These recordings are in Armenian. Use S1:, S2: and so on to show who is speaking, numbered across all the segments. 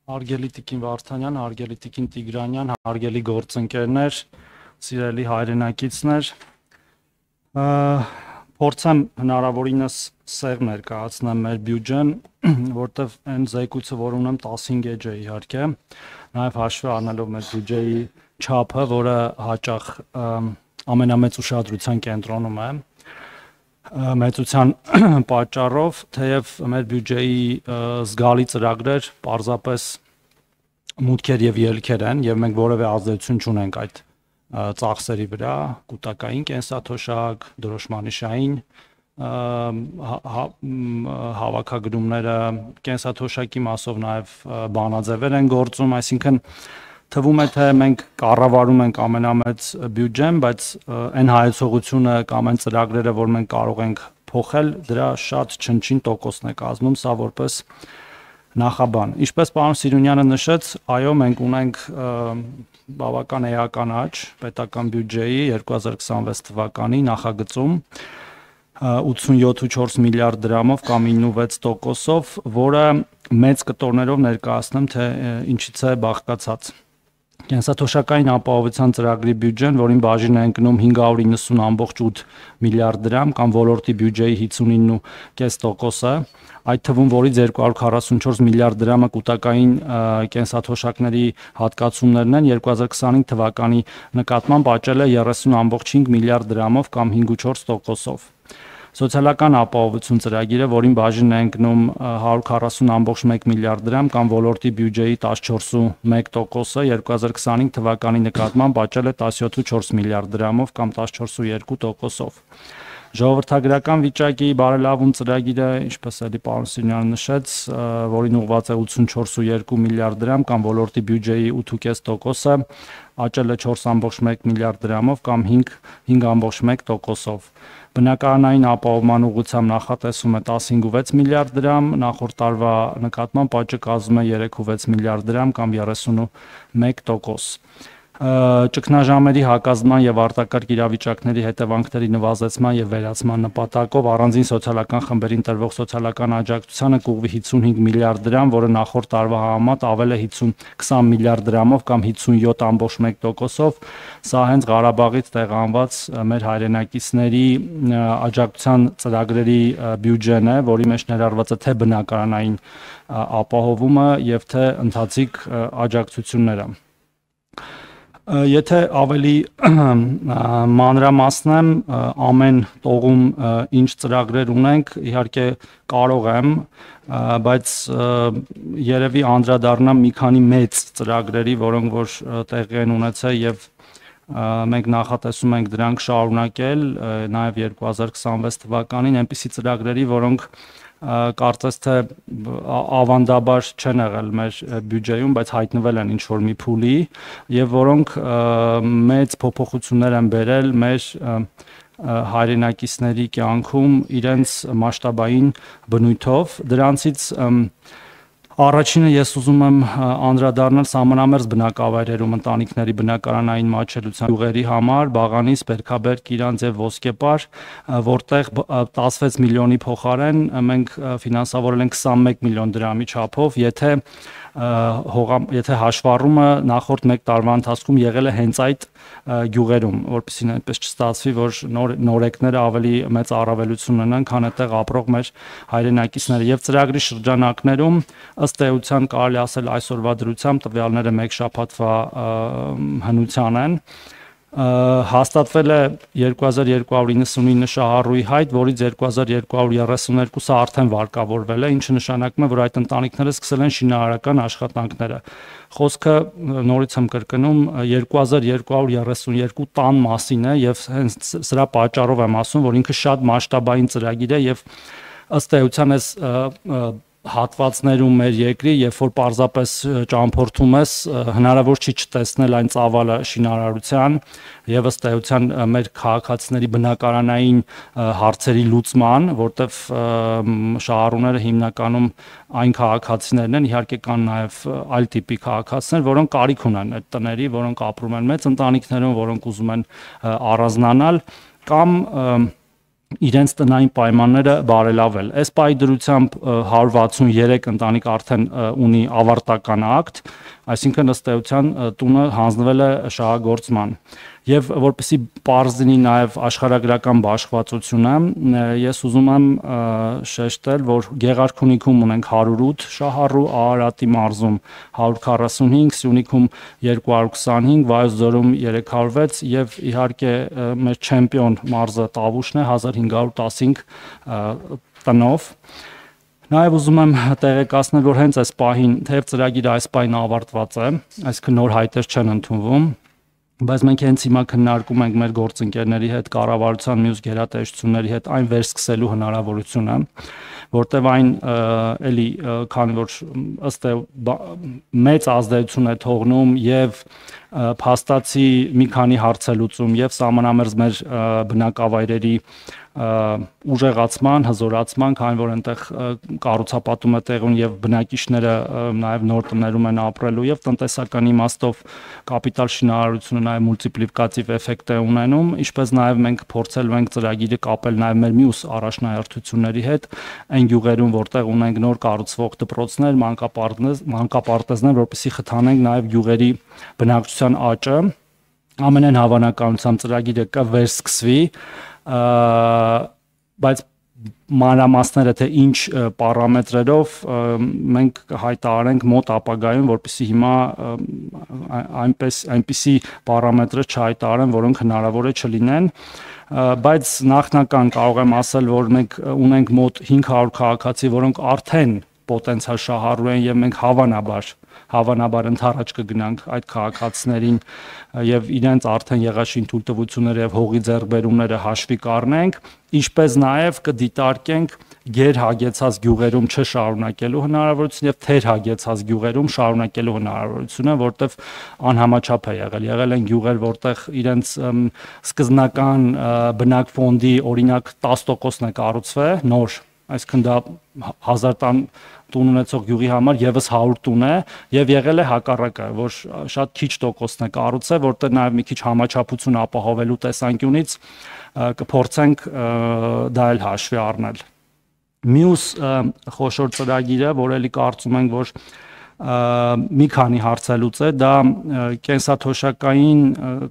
S1: Հարգելի Տիկին Վարդանյան, հարգելի Տիկին Տիգրանյան, հարգելի գործընկերներ, սիրելի հայրենակիցներ, փորձեմ հնարավորինս սեղ ներկայացնեմ մեր բյուջեն, որտեվ այն զեկույցը, որ ունեմ 15 էջ է իհարկե, նաև հաշվի առնելով մեր բյուջեի չափը, որը հաճախ ամենամեծ ուշադրության կենտրոնում է, մեծության պատճառով, թեև մեր բյուջեի զգալի ծրագրեր պարզապես մուտքեր եւ ելքեր են եւ մենք որևէ ազդեցություն չունենք այդ ծախսերի վրա, կൂട്ടակային կենսաթոշակ, դրոշմանիշային հավաքագրումները, կենսաթոշակի մասով նաեւ բանաձևեր են գործում, այսինքն թվում է թե մենք կառավարում ենք ամենամեծ բյուջեն, բայց այն հայեցողությունը կամ այն ծրագրերը, որ մենք կարող ենք փոխել, դրա շատ չնչին տոկոսն է կազմում, սա որպես նախաբան։ Ինչպես պարոն Սիրունյանը նշեց, այո, մենք ունենք բավական էական աճ պետական բյուջեի 2026 թվականի նախագծում 87.4 միլիարդ դրամով կամ 96%-ով, որը մեծ կտորներով ներկայացնեմ, թե ինչից է բաղկացած։ Կենսաթոշակային ապահովության ծրագրի բյուջեն, որին բաժին է ընկնում 590.8 միլիարդ դրամ կամ ոլորտի բյուջեի 59.5%-ը, այդ թվում որից 244 միլիարդ դրամը կൂട്ടակային կենսաթոշակների հատկացումներն են, 2025 թվականի նկատմամբ աճել է 30.5 միլիարդ դրամով կամ 5.4%-ով։ Սոցիալական ապահովություն ծրագիրը, որին բաժին է ընկնում 140.1 միլիարդ դրամ կամ ոլորտի բյուջեի 14.1%-ը, 2025 թվականի նկատմամբ աճել է 17.4 միլիարդ դրամով կամ 14.2%-ով։ Ժողովրդագրական վիճակի բարելավում ծրագիրը, ինչպես էլի պարոն Սիրունյանը նշեց, որին ուղղված է 84.2 միլիարդ դրամ կամ ոլորտի բյուջեի 8.5%-ը, աճել է 4.1 միլիարդ դրամով կամ 5.1%-ով։ Բնակարանային ապահովման ուղղությամբ նախատեսում է 15.6 միլիարդ դրամ, նախորդ տարվա նկատմամբ աճը կազմում է 3.6 միլիարդ դրամ կամ 31%։ Ճգնաժամերի հակազդման եւ արտակարգ իրավիճակների հետևանքների նվազեցման եւ վերացման նպատակով առանձին սոցիալական խմբերին տրվող սոցիալական աջակցությանը կուղղվի 55 միլիարդ դրամ, որը նախորդ տարվա համեմատ ավել է 20 միլիարդ դրամով կամ 57.1%-ով։ Սա հենց Ղարաբաղից տեղանված մեր հայրենակիցների աջակցության ծրագրերի բյուջեն է, որի մեջ ներառված է թե բնակարանային ապահովումը եւ թե ընթացիկ աջակցությունները։ Եթե ավելի մանրամասնեմ ամեն տողում ինչ ծրագրեր ունենք, իհարկե կարող եմ, բայց երևի անդրադառնամ մի քանի մեծ ծրագրերի, որոնք որ տեղի են ունեցել եւ մենք նախատեսում ենք դրանք շարունակել նաեւ 2026 թվականին, այնպիսի ծրագրերի, որոնք կարծես թե ավանդաբար չեն եղել մեր բյուջեում, բայց հայտնվել են ինչ-որ մի փուլի եւ որոնք մեծ փոփոխություններ են բերել մեր հայրենակիցների կյանքում իրենց մասշտաբային բնույթով։ Դրանցից առաջինը ես ուզում եմ անդրադառնալ սահմանամերձ բնակավայրերում ընտանիքների բնակարանային մատչելիության յուղերի համար Բաղանիս, Բերքաբերք, Իրանց եւ Ոսկեպար, որտեղ 16 միլիոնի փոխարեն մենք ֆինանսավորել ենք 21 միլիոն դրամի չափով, եթե հաշվառումը նախորդ 1 տարվա ընթացքում եղել է հենց այդ գյուղերում, որպեսզի այնպես չստացվի, որ նորեկները ավելի մեծ առավելություն ունենան, քան այդտեղ ապրող մեր հայրենակիցները եւ ծրագրի շրջանակներում ըստ էության կարելի ասել այսօրվա դրությամբ տվյալները 1 շաբաթվա հնության են հաստատվել է 2299 շահառուի հայտ, որից 2232-ը արդեն վարկավորվել է, ինչը նշանակում է, որ այդ ընտանիքները սկսել են շինարարական աշխատանքները։ Խոսքը նորից եմ կրկնում 2232 տան մասին է եւ հենց սրա պատճառով եմ ասում, որ ինքը շատ մասշտաբային ծրագիր է եւ ըստ էության էս հատվածներում մեր երկրի, երբ որ պարզապես ճամփորդում ես, հնարավոր չի չտեսնել այն ծավալը շինարարության եւ ըստ էության մեր քաղաքացիների բնակարանային հարցերի լուծման, որտեվ շահառուները հիմնականում այն քաղաքացիներն են, իհարկե կան նաեւ այլ տիպի քաղաքացիներ, որոնք կարիք ունեն այդ տների, որոնք ապրում են մեծ ընտանիքներում, որոնք ուզում են առանձնանալ կամ իրենց տնային պայմանները բարելավել։ Այս պահի դրությամբ 163 ընտանիք արդեն ունի ավարտական ակտ, այսինքն ըստ էության տունը հանձնվել է շահագործման։ Եվ որպեսզի պարզ լինի նաև աշխարհագրական բաշխվածությունը, ես ուզում եմ շեշտել, որ Գեղարքունիքում ունենք 108 շահառու, Արարատի մարզում 145, Սյունիքում 225, Վայոց ձորում 306 եւ իհարկե մեր չեմպիոն մարզը Տավուշն է 1515 տնով։ Նաև ուզում եմ տեղեկացնել, որ հենց այս պահին թեև ծրագիրը այս պահին ավարտված է, այսինքն նոր հայտեր չեն ընդունվում, բայց մենք հենց հիմա քննարկում ենք մեր գործընկերների հետ, կառավարության մյուս գերատեսչությունների հետ այն վերսկսելու հնարավորությունը, որտեղ այն էլի քանի որ ըստ է մեծ ազդեցություն է թողնում եւ փաստացի մի քանի հարցելուծում եւ սահմանամերձ մեր բնակավայրերի ուժեղացման, հզորացման, քանի որ այնտեղ կառուցապատում է տեղում եւ բնակիչները նաեւ նոր տներում են ապրելու եւ տնտեսական իմաստով կապիտալ շինարարությունը նաեւ մուլտիպլիկատիվ էֆեկտ է ունենում, ինչպես նաեւ մենք փորձելու ենք ծրագիրը կապել նաեւ մեր մյուս առաջնահերթությունների հետ, այն գյուղերում, որտեղ ունենք նոր կառուցվող դպրոցներ, մանկապարտեզներ, որպեսզի խթանենք նաեւ գյուղերի բնակչության աճը, ամենայն հավանականությամբ ծրագիրը կվերսկսվի, բայց մանրամասները թե ինչ պարամետրերով մենք հայտարարենք մոտ ապագայում, որպեսզի հիմա այնպիսի պարամետրեր չհայտարարեն, որոնք հնարավոր է չլինեն, բայց նախնական կարող եմ ասել, որ մենք ունենք մոտ 500 քաղաքացի, որոնք արդեն պոտենցիալ շահառու են եւ մենք հավանաբար ընդառաջ կգնանք այդ քաղաքացիներին եւ իրենց արդեն եղաշին թույլտվությունները եւ հողի ձեռքբերումները հաշվի կառնենք, ինչպես նաեւ կդիտարկենք գերհագեցած գյուղերում չշարունակելու հնարավորություն եւ թերհագեցած գյուղերում շարունակելու հնարավորությունը, որտեվ անհամաչափ է եղել են գյուղեր, որտեղ իրենց սկզբնական բնակֆոնդի օրինակ 10%-ն է կառուցվել նոր, այսինքն դա 1000 տուն ունեցող գյուղի համար եւս 100 տուն է եւ եղել է հակառակը, որ շատ քիչ տոկոսն է կառուցել, որտեղ նաեւ մի քիչ համաչափություն ապահովելու տեսանկյունից կփորձենք դա էլ հաշվի առնել։ Մյուս խոշոր ծրագիրը, որ էլի կարծում ենք, որ մի քանի հարցելուց է, դա կենսաթոշակային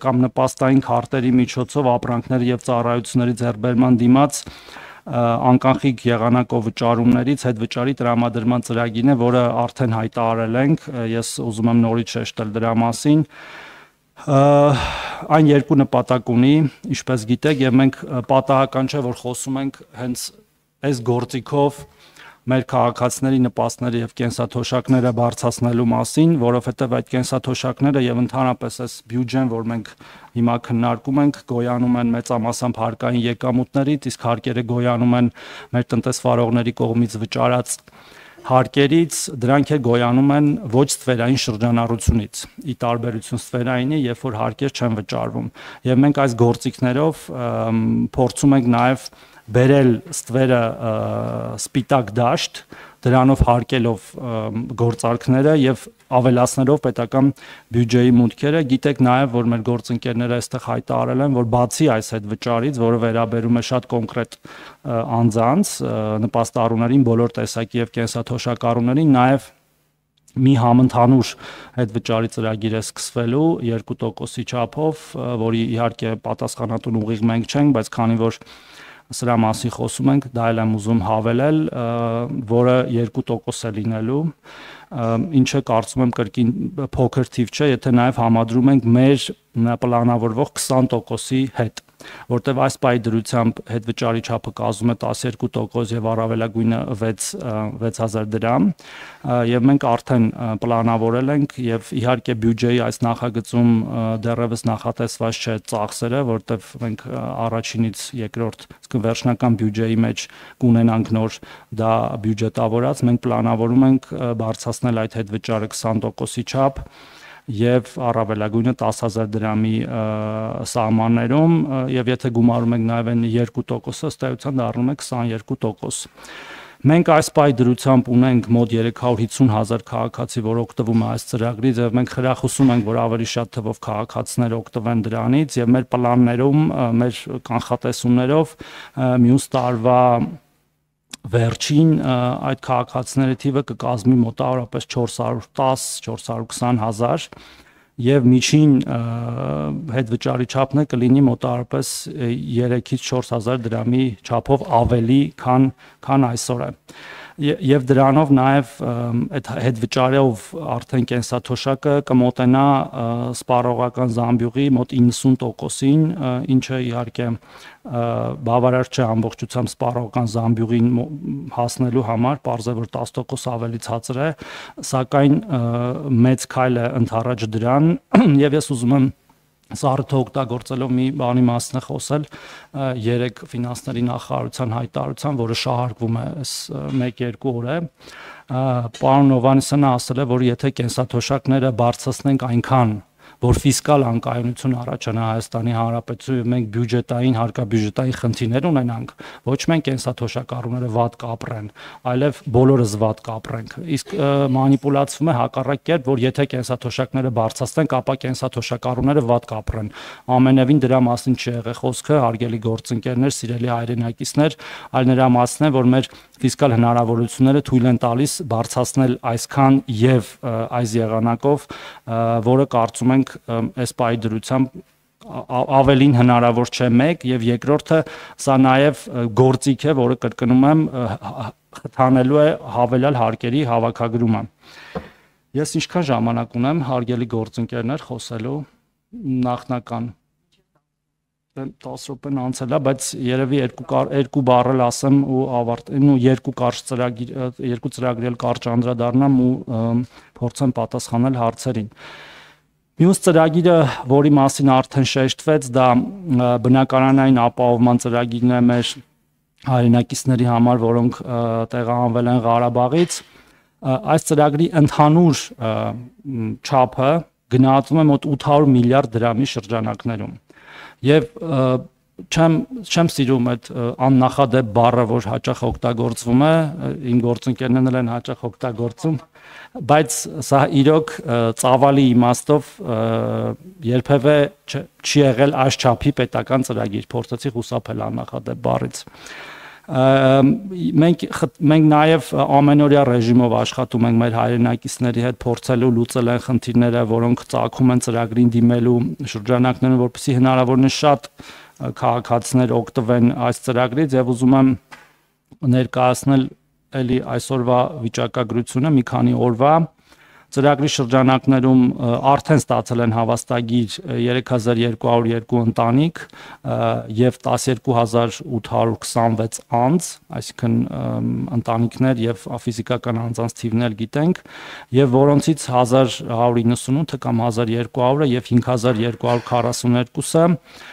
S1: կամ նպաստային քարտերի միջոցով ապրանքների եւ ծառայությունների ձեռքբերման դիմաց անկանխիկ եղանակով վճարումներից հետվճարի տրամադրման ծրագիրն է, որը արդեն հայտարարել ենք, ես ուզում եմ նորից շեշտել դրա մասին։ Այն երկու նպատակ ունի, ինչպես գիտեք, եւ մենք պատահական չէ, որ խոսում ենք հենց այս գործիքով մեր քաղաքացիների նպաստները եւ կենսաթոշակները բարձրացնելու մասին, որովհետեւ այդ կենսաթոշակները եւ ընդհանրապես այս բյուջեն, որ մենք հիմա քննարկում ենք, գոյանում են մեծամասամբ հարկային եկամուտներից, իսկ հարկերը գոյանում են մեր տնտեսվարողների կողմից վճարած հարկերից, դրանք էլ գոյանում են ոչ ստվերային շրջանառությունից, ի տարբերություն ստվերայինի, երբ որ հարկեր չեն վճարվում։ Եվ մենք այս գործիքներով փորձում ենք նաեւ բերել ստվերը սպիտակ դաշտ, դրանով հարկելով գործարքները եւ ավելացնելով պետական բյուջեի մուտքերը, գիտեք նաեւ, որ մեր գործընկերները այստեղ հայտարարել են, որ բացի այս հետ վճարից, որը վերաբերում է շատ կոնկրետ անձանց, նպաստառուներին, բոլոր տեսակի եւ կենսաթոշակառուներին, նաեւ մի համընդհանուր այդ վճարի ծրագիր է սկսվելու 2%-ի չափով, որի իհարկե պատասխանատուն ուղիղ մենք չենք, բայց քանի որ սրա մասին խոսում ենք, դա էլ եմ ուզում հավելել, որը 2% է լինելու, ինչը կարծում եմ կրկին փոքր թիվ չէ, եթե նաև համադրում ենք մեր պլանավորվող 20%-ի հետ, որտեվ այս պահի դրությամբ հետվճարի չափը կազմում է 12% եւ առավելագույնը 6000 դրամ, եւ մենք արդեն պլանավորել ենք եւ իհարկե բյուջեի այս նախագծում դեռևս նախատեսված չէ ծախսերը, որտեվ մենք առաջինից երկրորդ, իսկ վերջնական բյուջեի մեջ կունենանք նոր դա բյուջետավորած, մենք պլանավորում ենք բարձրացնել այդ հետվճարը 20%-ի չափ եւ առավելագույնը 10000 դրամի սահմաններում եւ եթե գումարում ենք նաեւ այն 2%-ը, ըստ էության դառնում է 22%։ Մենք այս պահի դրությամբ ունենք մոտ 350,000 քաղաքացի, որ օգտվում է այս ծրագրից, եւ մենք խրախուսում ենք, որ ավելի շատ թվով քաղաքացիներ օգտվեն դրանից, եւ մեր պլաններում, մեր կանխատեսումներով մյուս տարվա վերջին այդ քաղաքացիների թիվը կկազմի մոտավորապես 410-420,000 եւ միջին հետվճարի չափն կլինի մոտավորապես 3-ից 4,000 դրամի չափով ավելի, քան այսօր է։ Եվ դրանով նաև այդ հետվճարով արդեն կենսաթոշակը կմոտենա սպառողական զամբյուղի մոտ 90%-ին, ինչը իհարկե բավարար չէ ամբողջությամբ սպառողական զամբյուղին հասնելու համար, պարզ է որ 10% ավելի ցածր է, սակայն մեծ քայլ է ընդառաջ դրան, եւ ես ուզում եմ Սառը օգտագործելով մի բանի մասն է խոսել երեք ֆինանսների նախարարության հայտարարության, որը շահարկվում է այս 1-2 օր է, պարոն Հովհաննիսյանը ասել է, որ եթե կենսաթոշակները բարձրացնենք այնքան, որ ֆիսկալ անկայունություն առաջանա Հայաստանի Հանրապետությունում, մենք բյուջետային, հարկաբյուջետային խնդիրներ ունենանք, ոչ մենք կենսաթոշակառուները վատ կապրեն, այլև բոլորս վատ կապրենք։ Իսկ մանիպուլացվում է հակառակ կերպ, որ եթե կենսաթոշակները բարձրացնենք, ապա կենսաթոշակառուները վատ կապրեն։ Ամենևին դրա մասին չի եղել խոսքը, հարգելի գործընկերներ, սիրելի հայրենակիցներ, այլ նրա մասն է, որ մեր ֆիսկալ հնարավորությունները թույլ են տալիս բարձրացնել այսքան եւ այս եղանակով, որը կարծում ենք այս պահի դրությամբ ավելին հնարավոր չէ մեկ, եւ երկրորդը սա նաեւ գործիք է, որը կրկնում եմ խթանելու է հավելյալ հարկերի հավաքագրումը։ Ես ինչքան ժամանակ ունեմ, հարգելի գործընկերներ, խոսելու նախնական 10 րոպեն անցել է, բայց երևի երկու բառ ասեմ ու ավարտեմ, ու երկու ծրագրել կարճ անդրադառնամ ու փորձեմ պատասխանել հարցերին։ Մյուս ծրագիրը, որի մասին արդեն շեշտվեց, դա բնակարանային ապահովման ծրագիրն է մեր հայրենակիցների համար, որոնք տեղահանվել են Ղարաբաղից։ Այս ծրագրի ընդհանուր չափը գնահատվում է մոտ 800 միլիարդ դրամի շրջանակներում։ Եվ չեմ սիրում այդ աննախադեպ բառը, որ հաճախ օգտագործվում է, իմ գործընկերներն են հաճախ օգտագործում, բայց սա իրոք ծավալի իմաստով երբևէ չի եղել այս չափի պետական ծրագիր, փորձեցի խուսափել աննախադեպ բառից։ Մենք նաև ամենօրյա ռեժիմով աշխատում ենք մեր հայրենակիցների հետ, փորձելու լուծել են խնդիրները, որոնք ծագում են ծրագրին դիմելու շրջանակներում, որպեսզի հնարավորինս շատ քաղաքացիներ օգտվեն այս ծրագրից, եւ ուզում եմ ներկայացնել էլի այսօրվա վիճակագրությունը մի քանի օրվա ծրագրի շրջանակներում արդեն ստացել են հավաստագիր 3202 ընտանիք եւ 12826 անձ, այսինքն ընտանիքներ եւ ֆիզիկական անձանց թիվներ գիտենք, եւ որոնցից 1198-ը կամ 1200-ը եւ 5242-ը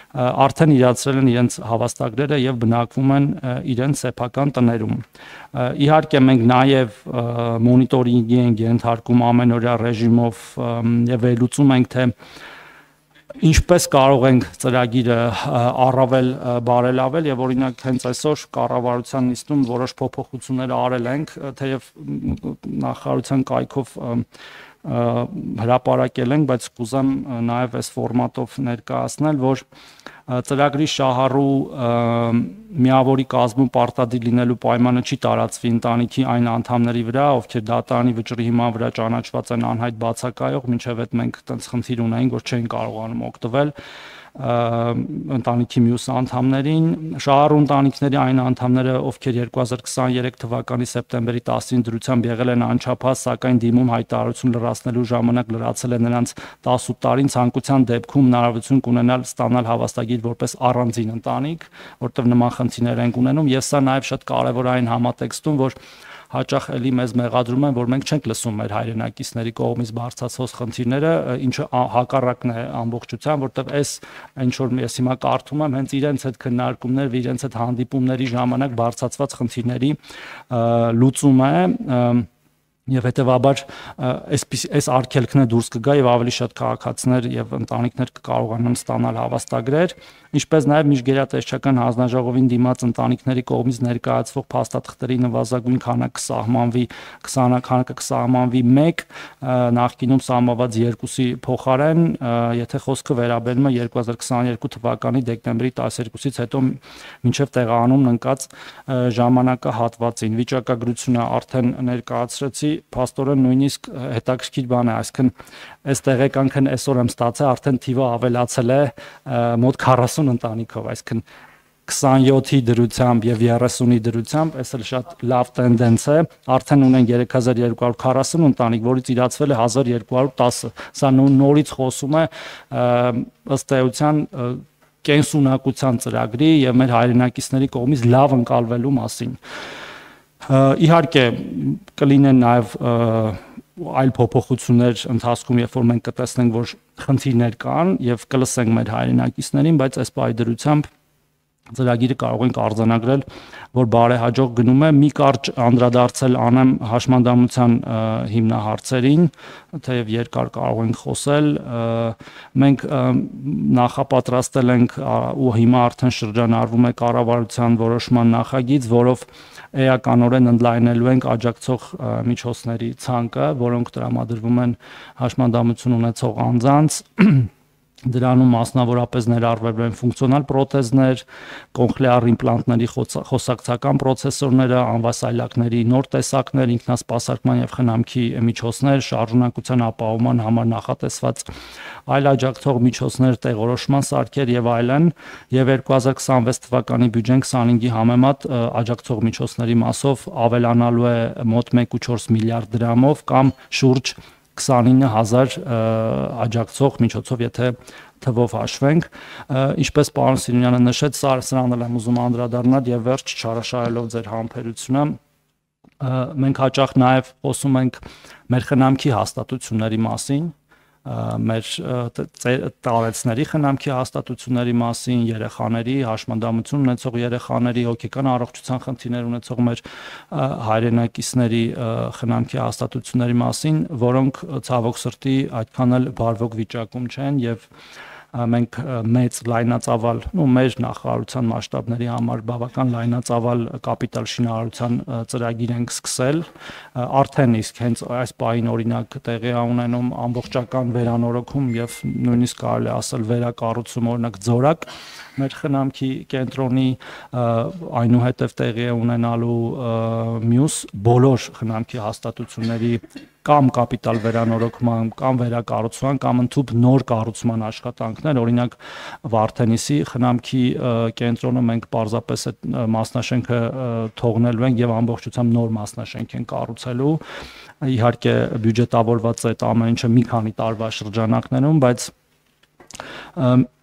S1: արդեն իրացրել են իրենց հավաստագրերը եւ բնակվում են իրենց սեփական տներում։ Իհարկե մենք նաեւ մոնիտորինգի ենք ենթարկում ամենօրյա ռեժիմով եւ վերլուծում ենք թե ինչպես կարող ենք ծրագիրը առավել բարելավել եւ օրինակ հենց այսօր կառավարության նիստում որոշ փոփոխություններ արել ենք, թեև նախարարության կայքով հրապարակել ենք, բայց կուզեմ նաև այս ֆորմատով ներկայացնել, որ ծրագրի շահառու միավորի կազմում պարտադիր լինելու պայմանը չի տարածվի ընտանիքի այն անդամների վրա, ովքեր դատարանի վճռի հիման վրա ճանաչված են անհայտ բացակայող, մինչև այդ մենք այդպես խնդիր ունենք, որ չեն կարողանում օգտվել ընտանիքի մյուս անդամներին, շահառու ընտանիքների այն անդամները, ովքեր 2023 թվականի սեպտեմբերի 10-ին դրությամբ եղել են անչափահաս, սակայն դիմում հայտարարություն լրացնելու ժամանակ լրացել է նրանց 18 տարին, ցանկության դեպքում հնարավորություն կունենալ ստանալ հավաստագիր որպես առանձին ընտանիք, որտեղ նման խնդիրներ են ունենում, եւ սա նաեւ շատ կարեւոր է այն համատեքստում, որ հաճախ էլի մեզ մեղադրում են, որ մենք չենք լսում մեր հայրենակիցների կողմից բարձրացած խնդիրները, ինչը հակառակն է ամբողջության, որտեղ այս ինչ որ ես հիմա կարդում եմ, հենց իրենց այդ քննարկումներ, իրենց այդ հանդիպումների ժամանակ բարձրացված խնդիրների լուծում է, Եվ հետեւաբար այս արգելքն է դուրս կգա եւ ավելի շատ քաղաքացիներ եւ ընտանիքներ կկարողանան ստանալ հավաստագրեր, ինչպես նաեւ միջգերատեսչական հանձնաժողովին դիմաց ընտանիքների կողմից ներկայացվող փաստաթղթերի նվազագույն քանակը կսահմանվի 1, նախկինում սահմանված 2-ի փոխարեն, եթե խոսքը վերաբերում է 2022 թվականի դեկտեմբերի 12-ից հետո մինչև տեղահանում ընկած ժամանակահատվածին։ Վիճակագրությունը արդեն ներկայացրեցի, փաստորեն նույնիսկ հետաքրքիր բան է, այսինքն այս տեղեկանքն այսօր եմ ստացել, արդեն թիվը ավելացել է մոտ 40 ընտանիքով, այսինքն 27-ի դրությամբ եւ 30-ի դրությամբ, այս էլ շատ լավ տենդենց է, արդեն ունեն 3240 ընտանիք, որից իրացվել է 1210, սա նորից խոսում է ըստ էության կենսունակության ծրագրի եւ մեր հայրենակիցների կողմից լավ ընկալվելու մասին։ Իհարկե կլինեն նաև այլ փոփոխություններ ընթացքում, երբ որ մենք կտեսնենք, որ խնդիրներ կան եւ կլսենք մեր հայրենակիցներին, բայց այս պայդրությամբ ծրագիրը կարող ենք արձանագրել, որ բարեհաջող գնում է։ Մի կարճ անդրադարձել անեմ հաշմանդամության հիմնահարցերին, թեև երկար կարող ենք խոսել, մենք նախապատրաստել ենք ու հիմա արդեն շրջանառվում է կառավարության որոշման նախագիծ, որով էականորեն ընդլայնելու ենք աջակցող միջոցների ցանկը, որոնք տրամադրվում են հաշմանդամություն ունեցող անձանց։ Դրանում մասնավորապես ներառվել են ֆունկցիոնալ պրոթեզներ, կոնխլեար իմպլանտների խոսակցական պրոցեսորները, անվասայլակների նոր տեսակներ, ինքնասպասարկման եւ խնամքի միջոցներ, շարժունակության ապահովման համար նախատեսված այլ աջակցող միջոցներ, տեղորոշման սարքեր եւ այլն, եւ 2026 թվականի բյուջեն 25-ի համեմատ աջակցող միջոցների մասով ավելանալու է մոտ 1.4 միլիարդ դրամով կամ շուրջ 29000 աջակցող միջոցով, եթե թվով հաշվենք, ինչպես պարոն Սիմոնյանը նշեց, սրանն եմ ուզում անդրադառնալ եւ վերջ չարաշահելով ձեր համբերությունը, մենք հաճախ նաեւ խոսում ենք մեր խնամքի հաստատությունների մասին, մեր տարեցների խնամքի հաստատությունների մասին, երեխաների, հաշմանդամություն ունեցող երեխաների, հոգեկան առողջության խնդիրներ ունեցող մեր հայրենակիցների խնամքի հաստատությունների մասին, որոնք ցավոք սրտի այդքան էլ բարվոք վիճակում չեն եւ մենք մեծ լայնածավալ, մեր նախարարության մասշտաբների համար բավական լայնածավալ կապիտալ շինարարության ծրագիր ենք սկսել, արդեն իսկ հենց այս պահին օրինակ տեղի է ունենում ամբողջական վերանորոգում եւ նույնիսկ կարելի ասել վերակառուցում, օրինակ Ձորակ մեր խնամքի կենտրոնի, այնուհետև տեղի է ունենալու մյուս բոլոր խնամքի հաստատությունների կամ կապիտալ վերանորոգման, կամ վերակառուցման, կամ ընդհանուր նոր կառուցման աշխատանքներ, օրինակ Վարդենիսի խնամքի կենտրոնը մենք պարզապես այդ մասնաշենքը թողնելու ենք եւ ամբողջությամբ նոր մասնաշենք են կառուցելու, իհարկե բյուջետավորված է այդ ամեն ինչը մի քանի տարվա շրջանակներում, բայց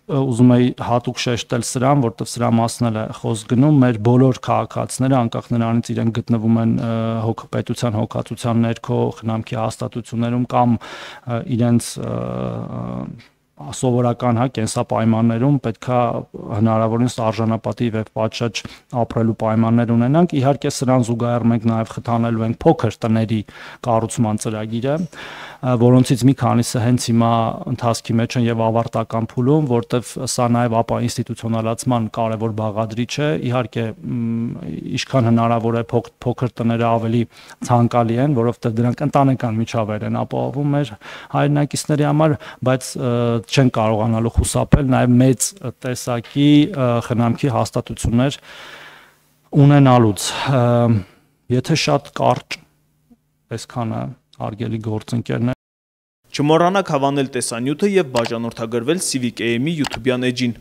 S1: ուզում եի հատուկ շեշտել սրան, որտեղ սրա մասն էլ է խոսք գնում, մեր բոլոր քաղաքացիները, անկախ նրանից իրենք գտնվում են պետության հոգացության ներքո խնամքի հաստատություններում կամ իրենց սովորական կենսապայմաններում պետքա հնարավորինս արժանապատիվ եւ պատշաճ ապրելու պայմաններ ունենանք։ Իհարկե սրան զուգահեռ մենք նաեւ խթանելու ենք փոքր տների կառուցման ծրագիրը, որոնցից մի քանիսը հենց հիմա ընթացքի մեջ են եւ ավարտական փուլում, որտեվ սա նաեւ ապա ինստիտուցիոնալացման կարևոր բաղադրիչ է։ Իհարկե ինչքան հնարավոր է փոքր տները ավելի ցանկալի են, որովհետեւ դրանք ընտանեկան միջավայր են ապահովում մեր հայրենակիցների համար, բայց չեն կարողանալու խուսափել նաև մեծ տեսակի խնամքի հաստատություններ ունենալուց։ Եթե շատ կարճ այսքանը հարգելի գործընկերներ,
S2: չմոռանաք հավանել տեսանյութը եւ բաժանորդագրվել Civic AM-ի YouTube-յան էջին։